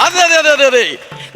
അതെ അതെ അതെ അതെ അതെ,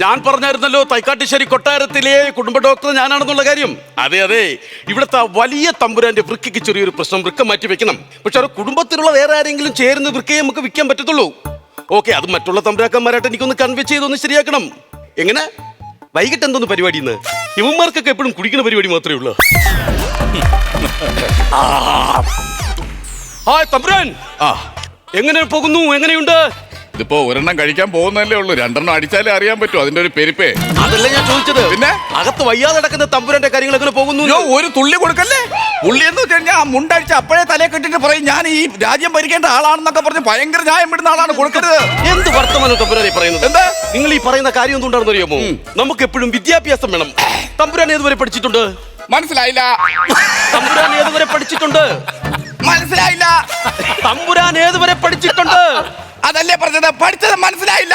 ഞാൻ പറഞ്ഞായിരുന്നല്ലോ തൈക്കാട്ടുശ്ശേരി കൊട്ടാരത്തിലെ കുടുംബ ഡോക്ടർ ഞാനാണെന്നുള്ള കാര്യം. അതെ അതെ, ഇവിടുത്തെ വലിയ തമ്പുരാന്റെ വൃക്കയ്ക്ക് ചെറിയൊരു പ്രശ്നം, വൃക്ക മാറ്റി വെക്കണം. പക്ഷെ അത് കുടുംബത്തിലുള്ള വേറെ ആരെങ്കിലും ചേരുന്ന വൃക്കയെ നമുക്ക് വിൽക്കാൻ പറ്റത്തുള്ളൂ. ഓക്കെ, അത് മറ്റുള്ള തമ്പുരാക്കന്മാരായിട്ട് എനിക്കൊന്ന് കൺവിൻസ് ചെയ്തൊന്ന് ശരിയാക്കണം. എങ്ങനെ വൈകിട്ട് എന്തോന്ന് പരിപാടി? ഇന്ന് ഇവന്മാർക്കൊക്കെ എപ്പോഴും കുടിക്കുന്ന പരിപാടി മാത്രമേ ഉള്ളൂ. ഹായ് തമ്പുരാൻ, എങ്ങനെ പോകുന്നു? എങ്ങനെയുണ്ട്? ഇതിപ്പോ ഒരെണ്ണം കഴിക്കാൻ പോകുന്നല്ലേ ഉള്ളൂ, രണ്ടെണ്ണം അടിച്ചാലേ അറിയാൻ പറ്റൂ അതിന്റെ ഒരു പെരുപ്പേ. അതല്ല ഞാൻ ചോദിച്ചത്, പിന്നെ അകത്ത് വയ്യാതെ നടക്കുന്ന തമ്പുരാന്റെ കാര്യങ്ങൾ എങ്ങനെ പോകുന്നു? ഒരു തുള്ളി കൊടുക്കല്ലേ. പുള്ളി എന്ന് വെച്ച് കഴിഞ്ഞാൽ മുണ്ടടിച്ച് അപ്പോഴേ തലയെ കെട്ടിട്ട് പറയും ഞാൻ ഈ രാജ്യം ഭരിക്കേണ്ട ആളാണെന്നൊക്കെ പറഞ്ഞ് ഭയങ്കര ന്യായം വിടുന്ന ആളാണ്. കൊടുക്കരുത്. എന്ത് വർത്തമാനം തമ്പുരാനെ പറയുന്നത്? എന്താ നിങ്ങൾ ഈ പറയുന്ന കാര്യം എന്തുകൊണ്ടാണെന്ന് അറിയാമോ? നമുക്ക് എപ്പോഴും വിദ്യാഭ്യാസം വേണം. തമ്പുരാൻ ഏതുവരെ പഠിച്ചിട്ടുണ്ട്? മനസ്സിലായില്ല. തമ്പുരാൻ ഏതുവരെ പഠിച്ചിട്ടുണ്ട്? മനസ്സിലായില്ല. തമ്പുരാൻ ഏതുവരെ പഠിച്ചിട്ടുണ്ട്? അതല്ലേ പറഞ്ഞത്, പഠിച്ചത് മനസ്സിലായില്ല.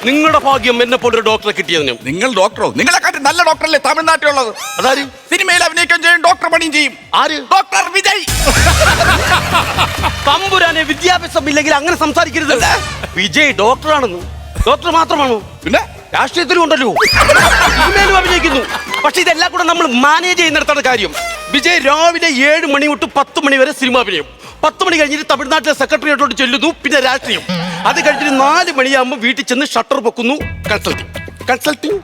നിങ്ങളുടെ ഭാഗ്യം എന്നെ പോലൊരു ഡോക്ടറെ കിട്ടിയതിന്. നിങ്ങൾ ഡോക്ടറോ? നിങ്ങളെക്കാട്ടി നല്ല ഡോക്ടറല്ലേ തമിഴ്നാട്ടിലുള്ളത്? അതാര്? സിനിമയിൽ അഭിനയിക്കുകയും ചെയ്യും, ഡോക്ടർ പണിയും ചെയ്യും. ആര്? ഡോക്ടർ വിജയ്. തമ്പുരാനെ വിദ്യാഭ്യാസം ഇല്ലെങ്കിൽ അങ്ങനെ സംസാരിക്കരുത്. വിജയ് ഡോക്ടറാണെന്ന്. ഡോക്ടർ മാത്രമാണോ? പിന്നെ രാഷ്ട്രീയത്തിലും ഉണ്ടല്ലോ, സിനിമയിലും അഭിനയിക്കുന്നു. പക്ഷെ ഇതെല്ലാം കൂടെ നമ്മൾ മാനേജ് ചെയ്യുന്നിടത്താണ് കാര്യം. വിജയ് രാവിലെ 7 മണി തൊട്ട് 10 മണി വരെ സിനിമ അഭിനയം. 10 മണി കഴിഞ്ഞിട്ട് തമിഴ്നാട്ടിലെ സെക്രട്ടറിയേറ്റോട്ട് ചെല്ലുന്നു, പിന്നെ രാഷ്ട്രീയം. അത് കഴിഞ്ഞിട്ട് 4 മണിയാകുമ്പോൾ വീട്ടിൽ ചെന്ന് ഷട്ടർ പൊക്കുന്നു. കൺസൾട്ടിങ്.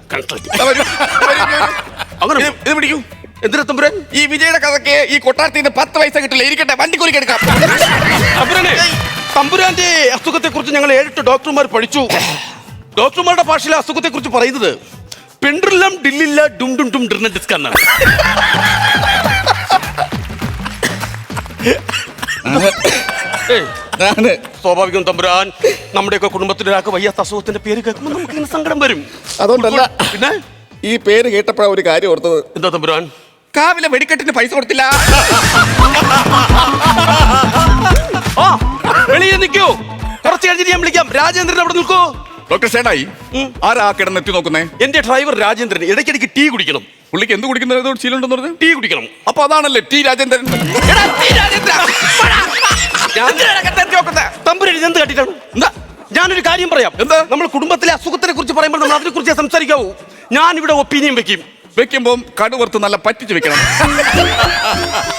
അങ്ങനെ ഇത് പിടിക്കൂ. എന്തിനാ തമ്പുരാൻ? ഈ വിജയുടെ കഥയ്ക്ക് ഈ കൊട്ടാരത്തിൽ നിന്ന് 10 പൈസ കിട്ടില്ല. ഇരിക്കട്ടെ, വണ്ടിക്കൂലിക്ക് എടുക്കാം. തമ്പുരാനെ, തമ്പുരാന്റെ അസുഖത്തെ കുറിച്ച് ഞങ്ങൾ 7 ഡോക്ടർമാർ പഠിച്ചു. ഡോക്ടർമാരുടെ ഭാഷയിലെ അസുഖത്തെ കുറിച്ച് പറയുന്നത് പെൻഡ്രില്ലം ഡില്ലില്ല ഡും ഡും ഡും ഡിർന ഡിസ്ക് എന്നാണ്. സ്വാഭാവികം തമ്പുരാൻ, നമ്മുടെയൊക്കെ കുടുംബത്തിന്റെ ഒരാൾക്ക് വയ്യാത്ത അസുഖത്തിന്റെ പേര് കേൾക്കുമ്പോൾ നമുക്ക് ഇങ്ങനെ സങ്കടം വരും. അതുകൊണ്ടല്ല, പിന്നെ ഈ പേര് കേട്ടപ്പോഴാ ഒരു കാര്യം ഓർത്തത്. എന്താ തമ്പുരാൻ? കാവിലെ വെടിക്കെട്ടിന് പൈസ കൊടുത്തില്ല. വെളിയിൽ നിൽക്കൂ, കുറച്ച് കഴിഞ്ഞിട്ട് ഞാൻ വിളിക്കാം. രാജേന്ദ്രൻ അവിടെ നിൽക്കൂ. ഡോക്ടർ സേനായി, ആരാ കിടന്നെത്തി നോക്കുന്നേ? എന്റെ ഡ്രൈവർ രാജേന്ദ്രൻ. ഇടയ്ക്കിടയ്ക്ക് ടീ കുടിക്കണം. പുള്ളിക്ക് എന്ത് കുടിക്കുന്നത് ശീലമുണ്ടെന്ന് പറഞ്ഞു? ടീ കുടിക്കണം. അപ്പൊ അതാണല്ലേ ടി രാജേന്ദ്രൻ. തമ്പുരാൻ ഇതെന്ത് കണ്ടിട്ടാണ്? എന്താ, ഞാനൊരു കാര്യം പറയാം. എന്താ? നമ്മൾ കുടുംബത്തിലെ അസുഖത്തിനെ കുറിച്ച് പറയുമ്പോൾ നമ്മൾ അതിനെ കുറിച്ച് സംസാരിക്കാവൂ. ഞാൻ ഇവിടെ ഒപ്പീനിയൻ വെക്കുമ്പോ കടുവറുത്ത് നല്ല പറ്റിച്ച് വെക്കണം.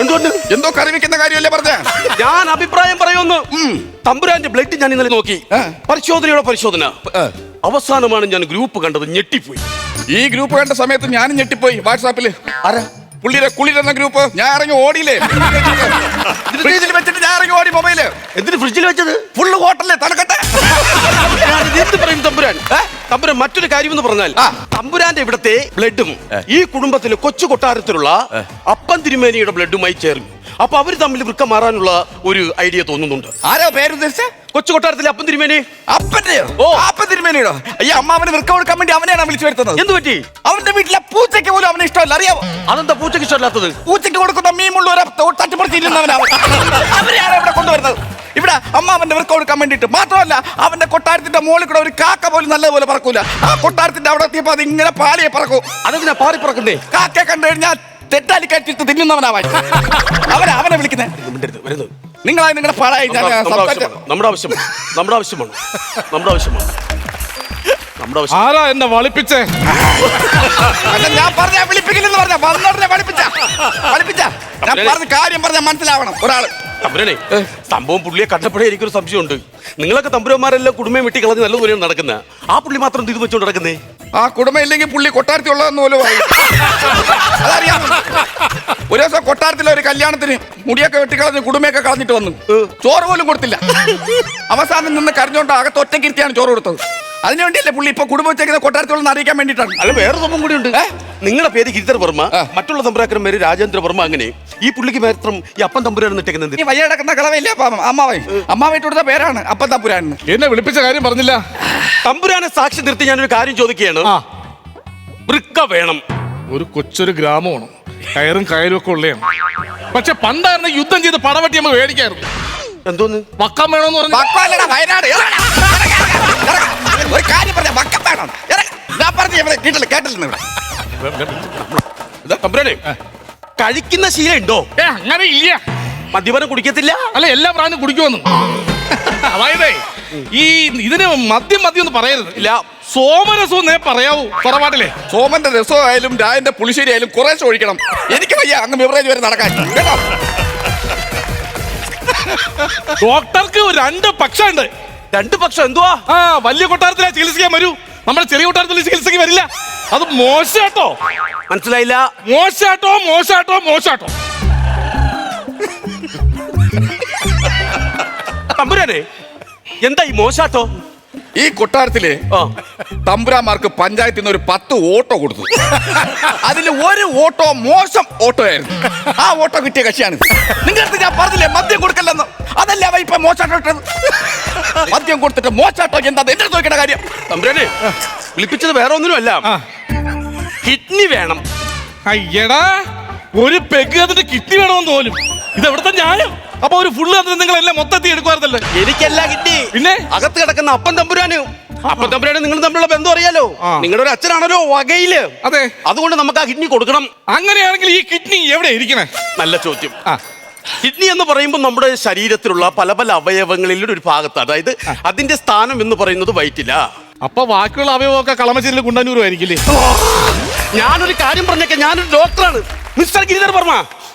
എന്തുകൊണ്ട്? എന്തോ കറി വെക്കുന്ന കാര്യമല്ലേ പറഞ്ഞ? ഞാൻ അഭിപ്രായം പറയുമെന്ന്. തമ്പുരാന്റെ ബ്ലഡ് ഞാൻ ഇന്നലെ നോക്കി. പരിശോധനയുടെ പരിശോധന. അവസാനമാണ് ഞാൻ ഗ്രൂപ്പ് കണ്ടത്. ഞെട്ടിപ്പോയി. ഈ ഗ്രൂപ്പ് കണ്ട സമയത്ത് ഞാനും ഞെട്ടിപ്പോയി. വാട്സാപ്പില് പുള്ളിയുടെ കുളിരെന്ന ഗ്രൂപ്പ്. ഞാൻ ഇറങ്ങി ഓടിയില്ലേ, ഫ്രിഡ്ജിൽ വെച്ചിട്ട് ഞാൻ ഇറങ്ങി ഓടി. മൊബൈല് എന്തിന് ഫ്രിഡ്ജിൽ വെച്ചത്? ഫുള്ള് ഹോട്ടലിലെ തലക്കട്ടെ. പറയും തമ്പുരാൻ. തമ്പുരാൻ മറ്റൊരു കാര്യം എന്ന് പറഞ്ഞാൽ, തമ്പുരാന്റെ ഇവിടത്തെ ബ്ലഡും ഈ കുടുംബത്തിലെ കൊച്ചു കൊട്ടാരത്തിലുള്ള അപ്പൻ തിരുമേനിയുടെ ബ്ലഡുമായി ചേർന്നു. അപ്പൊ അവര് തമ്മിൽ വൃക്ക മാറാനുള്ള ഒരു ഐഡിയ തോന്നുന്നുണ്ട്. ആരോ പേരുദ്ദേശിച്ച? കൊച്ചു കൊട്ടാരത്തിലെ അപ്പൻ തിരുമേനി. അപ്പന്റെയോ? ഓ, അപ്പൻ തിരുമേനിയോ? ഈ അമ്മാവന് വൃക്ക കൊടുക്കാൻ വേണ്ടി അവനെയാണ് വിളിച്ചു വരുത്തുന്നത്. എന്ത് പറ്റി? അവന്റെ വീട്ടിലെ പൂച്ചയ്ക്ക് പോലും അവന് ഇഷ്ടമല്ല, അറിയാമോ? അതെന്താ പൂച്ചയ്ക്ക് ഇഷ്ടമല്ലാത്തത്? പൂച്ചയ്ക്ക് കൊടുക്കുന്ന മീൻ മുള്ളവരെ തട്ടിപ്പറിച്ചിരുന്നവനാണ്. അവരെയാണ് ഇവിടെ കൊണ്ടുവരുന്നത്. ഇവിടെ അമ്മാവന്റെ വൃക്ക കൊടുക്കാൻ വേണ്ടിട്ട്. മാത്രമല്ല, അവന്റെ കൊട്ടാരത്തിന്റെ മുകളിൽ കൂടെ ഒരു കാക്ക പോലും നല്ലതുപോലെ പറക്കൂല. ആ കൊട്ടാരത്തിന്റെ അവിടെ എത്തിയപ്പോ അത് ഇങ്ങനെ പാളിയെ പറക്കും. അതെന്തിനാ പാറി പറക്കുന്നേ? കാക്കയെ കണ്ടു കഴിഞ്ഞാൽ തെറ്റാലി കഴിച്ചിട്ട് തിന്നുന്നവനാവാൻ അവനെ വിളിക്കുന്നത്. നിങ്ങളായി നിങ്ങളുടെ പാടായി. നമ്മുടെ ആവശ്യമാണ്. ആരാ എന്നെ വളിപ്പിച്ചേ? ഞാൻ പറഞ്ഞ വിളിപ്പിക്കില്ലെന്ന് പറഞ്ഞ വന്നോടനെ വളിപ്പിച്ച ഞാൻ പറഞ്ഞ കാര്യം പറഞ്ഞാൽ മനസ്സിലാവണം ഒരാള്. തമ്പുരാനെ, സംഭവം പുള്ളിയെ കണ്ടപ്പോഴേ എനിക്കൊരു സംശയമുണ്ട്. നിങ്ങളൊക്കെ തമ്പുരന്മാരെല്ലാം കുടുംബം വെട്ടി കളഞ്ഞ് നല്ല ദൂരെയാണ് നടക്കുന്നത്. ആ പുള്ളി മാത്രം ഇത് വെച്ചോണ്ട് നടക്കുന്നേ? ആ കുടുംബം ഇല്ലെങ്കിൽ പുള്ളി കൊട്ടാരത്തിൽ ഉള്ളതെന്ന് പോലും അതറിയാം. ഒരു ദിവസം കൊട്ടാരത്തിലെ ഒരു കല്യാണത്തിന് മുടിയൊക്കെ വെട്ടിക്കളഞ്ഞ് കുടുംബയൊക്കെ കളഞ്ഞിട്ട് വന്നു. ചോറ് പോലും കൊടുത്തില്ല. അവസാനം നിന്ന് കരഞ്ഞോണ്ട് അകത്ത് ഒറ്റക്കിരുത്തിയാണ് ചോറ് കൊടുത്തത്. അതിനുവേണ്ടിയല്ലേ പുള്ളി ഇപ്പൊ കുടുംബം വെച്ചേക്കുന്ന കൊട്ടാരത്തിലുള്ള അറിയിക്കാൻ വേണ്ടിയിട്ടാണ്. അല്ല, വേറെ സംഭവം കൂടി ഉണ്ട്. നിങ്ങളുടെ പേര് ഗിരിധർ വർമ്മ, മറ്റുള്ള തമ്പുരാക്കൻ പേര് രാജേന്ദ്ര വർമ്മ. അങ്ങനെ ഈ പുള്ളിക്ക് മാത്രം ഈ അപ്പൻ തമ്പുരാൻ ഇട്ടേക്കുന്നത് ഈ വയ്യ കിടക്കുന്ന കളവയില്ലേ അമ്മാവായിട്ട് കൊടുത്ത പേരാണ് അപ്പൻ തമ്പുരാൻ. എന്നെ വിളിപ്പിച്ച കാര്യം പറഞ്ഞില്ല. തമ്പുരാനെ സാക്ഷി നിർത്തി ഞാനൊരു കാര്യം ചോദിക്കുകയാണ്. വൃക്ക വേണം. ഒരു കൊച്ചൊരു ഗ്രാമമാണ്, കയറും ഒക്കെ ഉള്ളതാണ്. പക്ഷെ പണ്ടായിരുന്നു യുദ്ധം ചെയ്ത് പടവെട്ടി നമ്മൾ മേടിക്കായിരുന്നു. എന്തോന്ന് വക്കം വേണമെന്ന് പറഞ്ഞു? വയനാട് ഒരു കാര്യം പറഞ്ഞ വക്കം വേണം. ഞാൻ പറഞ്ഞു കേട്ടില്ല. തമ്പുരാനെ, കഴിക്കുന്ന ശീലം ഉണ്ടോ? അങ്ങനെ ഇല്ല. മദ്യപാനം കുടിക്കത്തില്ല? അല്ല, എല്ലാ പ്രാവശ്യം കുടിക്കുമെന്ന്. അതായത് ഇതിന് മദ്യം എന്ന് പറയരുത്. ഇല്ല. സോമരസം എന്നേ പറയാവൂ തറവാട്ടിലെ. സോമന്റെ രസമായാലും രായന്റെ പുളിശ്ശേരി ആയാലും കുറേശ്ശെ ഒഴിക്കണം. എനിക്ക് വയ്യ അങ്ങ് ബിവറേജ് വരെ നടക്കാൻ കേട്ടോ. ഡോക്ടർക്ക് 2 പക്ഷമുണ്ട്. 2 പക്ഷം എന്തുവാ? വലിയ കൊട്ടാരത്തിലെ ചികിത്സിക്കാൻ വരൂ, നമ്മുടെ ചെറിയ കൊട്ടാരത്തിൽ ചികിത്സയ്ക്ക് വരില്ല. അത് മോശാട്ടോ. മനസ്സിലായില്ല. മോശാട്ടോ. തമ്പുരാനെ എന്താ ഈ മോശാട്ടോ? ഈ കൊട്ടാരത്തിലെ തമ്പുരാന്മാർക്ക് പഞ്ചായത്തിൽ നിന്ന് ഒരു 10 ഓട്ടോ കൊടുത്തു. അതിൽ ഒരു ഓട്ടോ മോശം ഓട്ടോ ആയിരുന്നു. ആ ഓട്ടോ കിട്ടിയ കക്ഷിയാണ്. നിങ്ങൾക്ക് ഞാൻ പറഞ്ഞില്ലേ മദ്യം കൊടുക്കല്ലെന്ന്? അതല്ലേ അവ ഇപ്പൊ മോശാട്ടോ ഇട്ടത്. മദ്യം കൊടുത്തിട്ട് മോശാട്ടോ എന്താ എന്റെ ചോദിക്കേണ്ട കാര്യം? തമ്പുരാനെ വിളിപ്പിച്ചത് വേറെ ഒന്നിനുമല്ല, കിഡ്നി വേണം. അയ്യടാ, ഒരു പെഗ് അതിന്റെ കിഡ്നി വേണമെന്ന് പോലും. ഇത് എവിടുത്തെ ന്യായം? അപ്പൊ ഒരു ഫുള്ള് അതിന് നിങ്ങളെല്ലാം മൊത്തത്തിൽ എടുക്കുവായിരുന്നല്ലേ? എനിക്കല്ല കിഡ്നി, പിന്നെ അകത്ത് കിടക്കുന്ന അപ്പൻ തമ്പുരാന്. അപ്പൻ തമ്പുരാന് നിങ്ങൾ തമ്മിലുള്ള ബന്ധം അറിയാലോ. നിങ്ങളുടെ ഒരു അച്ഛനാണല്ലോ വകയില്. അതെ, അതുകൊണ്ട് നമുക്ക് ആ കിഡ്നി കൊടുക്കണം. അങ്ങനെയാണെങ്കിൽ ഈ കിഡ്നി എവിടെ ഇരിക്കണേ? നല്ല ചോദ്യം. കിഡ്നി എന്ന് പറയുമ്പോൾ നമ്മുടെ ശരീരത്തിലുള്ള പല പല അവയവങ്ങളിലും ഒരു ഭാഗത്ത്, അതായത് അതിന്റെ സ്ഥാനം എന്ന് പറയുന്നത് വയറ്റില. അപ്പൊ ബാക്കിയുള്ള അവയവമൊക്കെ കളമശ്ശേരിയിൽ കുണ്ടന്നൂരുമായിരിക്കില്ലേ? ഞാനൊരു കാര്യം പറഞ്ഞേക്കാം, ഞാനൊരു ഡോക്ടറാണ്. മിസ്റ്റർ ഗിരിധർ വർമ്മ,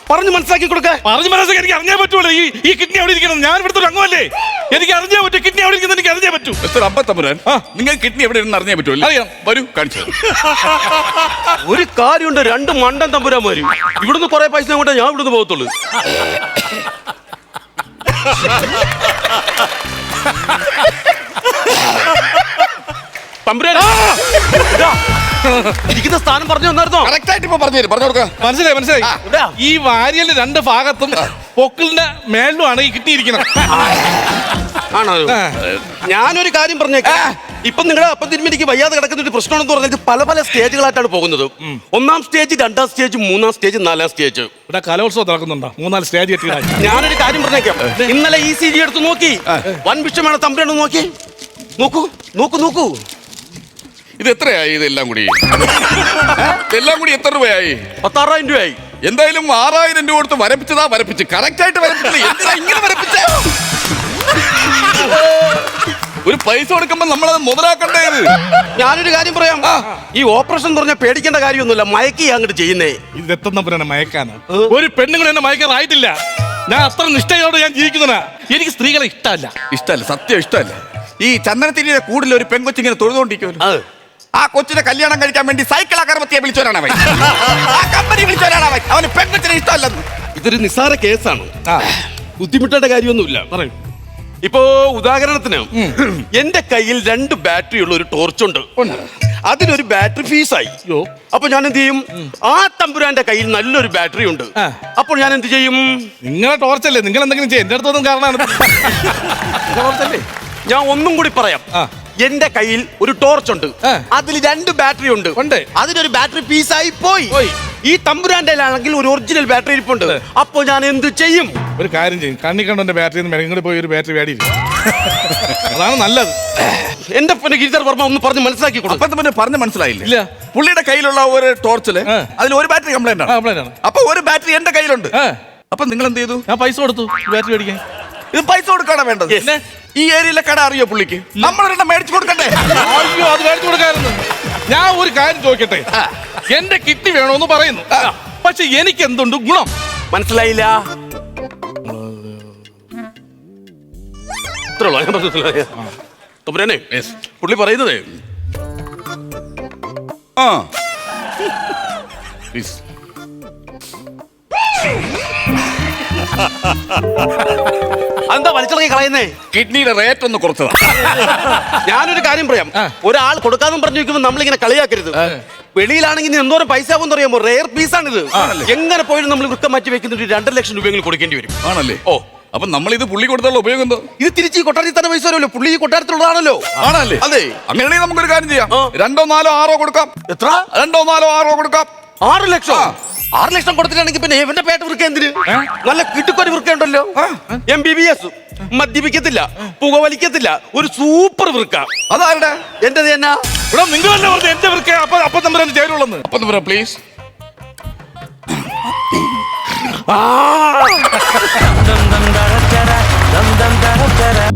പറഞ്ഞു മനസ്സിലാക്കി കൊടുക്ക. പറഞ്ഞു മനസ്സിലാക്കി എനിക്ക് അറിഞ്ഞേ പറ്റുള്ളൂ ഈ കിഡ്നി എവിടെ ഇരിക്കണം. ഞാൻ ഇവിടുത്തെ ഒരു അംഗമല്ലേ, എനിക്ക് അറിഞ്ഞേ പറ്റൂ. കിഡ്നി എവിടെ ഇരിക്കുന്നത് എനിക്ക് അറിഞ്ഞേ പറ്റൂ. മിസ്റ്റർ അമ്പത്തമ്പുരാൻ, നിങ്ങൾ കിഡ്നി എവിടെ ഇരുന്ന് അറിഞ്ഞേ പറ്റുമല്ലോ. അറിയാം, വരൂ കാണിച്ചു. ഒരു കാര്യമുണ്ട്, 2 മണ്ടൻ തമ്പുരാന്മാര്. ഇവിടുന്ന് കുറെ പൈസ കൊണ്ട് ഞാൻ ഇവിടുന്ന് പോകത്തുള്ളൂ. തമ്പുരാൻ ഇരിക്കുന്ന സ്ഥാനം പറഞ്ഞു തന്നായിരുന്നോ? കറക്റ്റ് ആയിട്ട് ഇപ്പൊ പറഞ്ഞു കൊടുക്ക. മനസ്സിലായി. ഈ വാരിയലിന്റെ 2 ഭാഗത്തും പൊക്കിളിന്റെ മേളിലുമാണ് ഈ കിഡ്നി ഇരിക്കുന്നത്. ആണോ? ഞാനൊരു കാര്യം പറഞ്ഞേക്കാം. ഇപ്പൊ നിങ്ങളുടെ അപ്പം തിരുമേനിക്ക് വയ്യാതെ കിടക്കുന്ന ഒരു പ്രശ്നമാണെന്ന് പറഞ്ഞാൽ പല പല സ്റ്റേജുകളായിട്ടാണ് പോകുന്നത്. 1-ാം സ്റ്റേജ്, 2-ാം സ്റ്റേജ്, 3-ാം സ്റ്റേജ്, 4-ാം സ്റ്റേജ്. ഇവിടെ കലോത്സവം നടക്കുന്നുണ്ടോ? 3-4 സ്റ്റേജ് കെട്ടിയിടാൻ. ഞാനൊരു കാര്യം പറഞ്ഞേക്കാം. ഇന്നലെ ഈ സി ജി എടുത്ത് നോക്കി, വൻ വിഷയമാണ്. തമ്പുരാണ് നോക്കി, നോക്കൂ. ഇത് എത്രയായി? ഇതെല്ലാം കൂടി എത്ര രൂപയായി? 16,000 രൂപയായി. എന്തായാലും 6,000 രൂപ കൊടുത്ത് വരപ്പിച്ച് കറക്റ്റ് ആയിട്ട് വരപ്പിച്ചില്ല. എന്തിനാ ഇങ്ങനെ വരപ്പിച്ചേ? ഒരു പൈസ കൊടുക്കുമ്പോ നമ്മളത് മുതലാക്കണ്ടേത്. ഞാനൊരു കാര്യം പറയാം, ഈ ഓപ്പറേഷൻ പറഞ്ഞാൽ പേടിക്കേണ്ട കാര്യമൊന്നുമില്ല. മയക്കി അങ്ങോട്ട് ചെയ്യുന്നേ. ഇത് എത്തുന്നവരാണ് മയക്കാണ്. ഒരു പെണ്ണുങ്ങൾ എന്നെ മയക്കാറായിട്ടില്ല. ഞാൻ അത്ര നിഷ്ഠയോടെ ഞാൻ ജീവിക്കുന്നതാ. എനിക്ക് സ്ത്രീകളെ ഇഷ്ടമല്ല, സത്യം ഇഷ്ടമല്ല. ഈ ചന്ദനത്തിരിയുടെ കൂടുതൽ ഒരു പെൺകൊച്ചിങ്ങനെ തൊഴുതുകൊണ്ടിരിക്കുമല്ലോ. ആ കൊച്ചിനെ കല്യാണം കഴിക്കാൻ വേണ്ടി സൈക്കിൾ അഗർബത്തിയെ വിളിച്ചവരാണ് അവൻ. ആ കമ്പനി വിളിച്ചവരാണ് അവൻ. അവന് പെൺകൊച്ചിനെ ഇഷ്ടമല്ലെന്ന്. ഇതൊരു നിസ്സാര കേസാണ്, ബുദ്ധിമുട്ടേണ്ട കാര്യമൊന്നുമില്ല. പറയും. ഇപ്പോ ഉദാഹരണത്തിന് എന്റെ കയ്യിൽ 2 ബാറ്ററി ഉള്ള ഒരു ടോർച്ചുണ്ട്. അതിനൊരു ബാറ്ററി ഫീസായി. അപ്പൊ ഞാൻ എന്ത് ചെയ്യും? ആ തമ്പുരാന്റെ കയ്യിൽ നല്ലൊരു ബാറ്ററി ഉണ്ട്. അപ്പോൾ ഞാൻ എന്ത് ചെയ്യും? നിങ്ങളെ ടോർച്ചല്ലേ, നിങ്ങൾ എന്തെങ്കിലും ചെയ്യും. എന്റെ അടുത്തൊന്നും കാരണമാണ്. ഞാൻ ഒന്നും കൂടി പറയാം. എന്റെ കയ്യിൽ ഒരു ടോർച്ച് ഉണ്ട്, അതിൽ 2 ബാറ്ററി ഉണ്ട്. അതിനൊരു ബാറ്ററി പീസായി പോയി. ഈ തമ്പുരാന്റെ ആണെങ്കിൽ ഒരു ഒറിജിനൽ ബാറ്ററി ഇരിപ്പുണ്ട്. അപ്പോൾ ഞാൻ എന്ത് ചെയ്യും? ഒരു കാര്യം ചെയ്യും, കണ്ണി കണ്ടോന്റെ ബാറ്ററി ഇങ്ങോട്ട് പോയി ഒരു ബാറ്ററി വേടി. അതാണ് നല്ലത്. എന്റെ ഗിരിധർ വർമ്മ ഒന്ന് പറഞ്ഞ് മനസ്സിലാക്കി കൊടുക്കും. പറഞ്ഞ് മനസ്സിലായില്ല. പുള്ളിയുടെ കയ്യിലുള്ള ഒരു ടോർച്ചില് അതിൽ ഒരു ബാറ്ററി കംപ്ലൈന്റ് ആണ്. അപ്പൊ ഒരു ബാറ്ററി എന്റെ കയ്യിലുണ്ട്. അപ്പൊ നിങ്ങൾ എന്ത് ചെയ്തു? ഞാൻ പൈസ കൊടുത്തു ബാറ്ററി മേടിക്കാൻ. ഇത് പൈസ കൊടുക്കാണോ വേണ്ടത്? ഈ ഏരിയയിലെ കട അറിയോ പുള്ളിക്ക്? നമ്മളൊരെണ്ണം മേടിച്ചു കൊടുക്കണ്ടേ? അയ്യോ, അത് മേടിച്ചു കൊടുക്കാറുണ്ട്. ഞാൻ ഒരു കാര്യം ചോദിക്കട്ടെ, എന്റെ കിഡ്നി വേണോന്ന് പറയുന്നു, പക്ഷെ എനിക്ക് എന്തുണ്ട് ഗുണം? മനസ്സിലായില്ല. തമ്പുരാനെ, പുള്ളി പറയുന്നത് അതെന്താ വലിച്ചിറങ്ങി കളയുന്നേ? കിഡ്നിയുടെ റേറ്റ് ഒന്ന് കുറച്ചതാ. ഞാനൊരു കാര്യം പറയാം, ഒരാൾ കൊടുക്കാന്നും പറഞ്ഞു വെക്കുമ്പോൾ നമ്മളിങ്ങനെ കളിയാക്കരുത്. വെളിയിലാണെങ്കിൽ എന്തോരം പൈസ ആകുമെന്ന് അറിയാമോ? റെയർ പീസാണിത്. എങ്ങനെ പോയാലും നമ്മൾ വൃക്കം മാറ്റി വെക്കുന്നുണ്ട് 2 ലക്ഷം രൂപയെങ്കിലും കൊടുക്കേണ്ടി വരും. ആണല്ലേ? അപ്പൊ നമ്മൾ ഇത് പുള്ളി കൊടുത്തുള്ള ഉപയോഗം എന്തോ? ഇത് തിരിച്ച് ഈ കൊട്ടാരത്തിൽ തന്നെ പൈസ വരുമല്ലോ. പുള്ളി ഈ കൊട്ടാരത്തിലുള്ളതാണല്ലോ. ആണല്ലേ? അതെ. അങ്ങനെയാണെങ്കിൽ നമുക്കൊരു കാര്യം ചെയ്യാം. 2, 4, 6 കൊടുക്കാം. എത്ര? 2, 4, 6 കൊടുക്കാം. 6 ലക്ഷം? 6 ലക്ഷം കൊടുത്തിട്ടാണെങ്കിൽ പിന്നെ ഇവന്റെ പേട്ട വൃക്ക എന്തിന്? നല്ല കിട്ടുക്കൊരു വൃക്ക ഉണ്ടല്ലോ. MBBS, മദ്യപിക്കത്തില്ല, പുകവലിക്കത്തില്ല, ഒരു സൂപ്പർ വൃക്ക. അതാരുടെ? എന്റെ തന്നെ. ഇവിടെ നിങ്ങളല്ലേ പറഞ്ഞത് എന്റെ വൃക്ക? അപ്പൊ തമ്പുരാൻ ചേരുള്ളന്ന്. അപ്പൊ തമ്പുരാൻ please. dum dum da da da dum dum da da da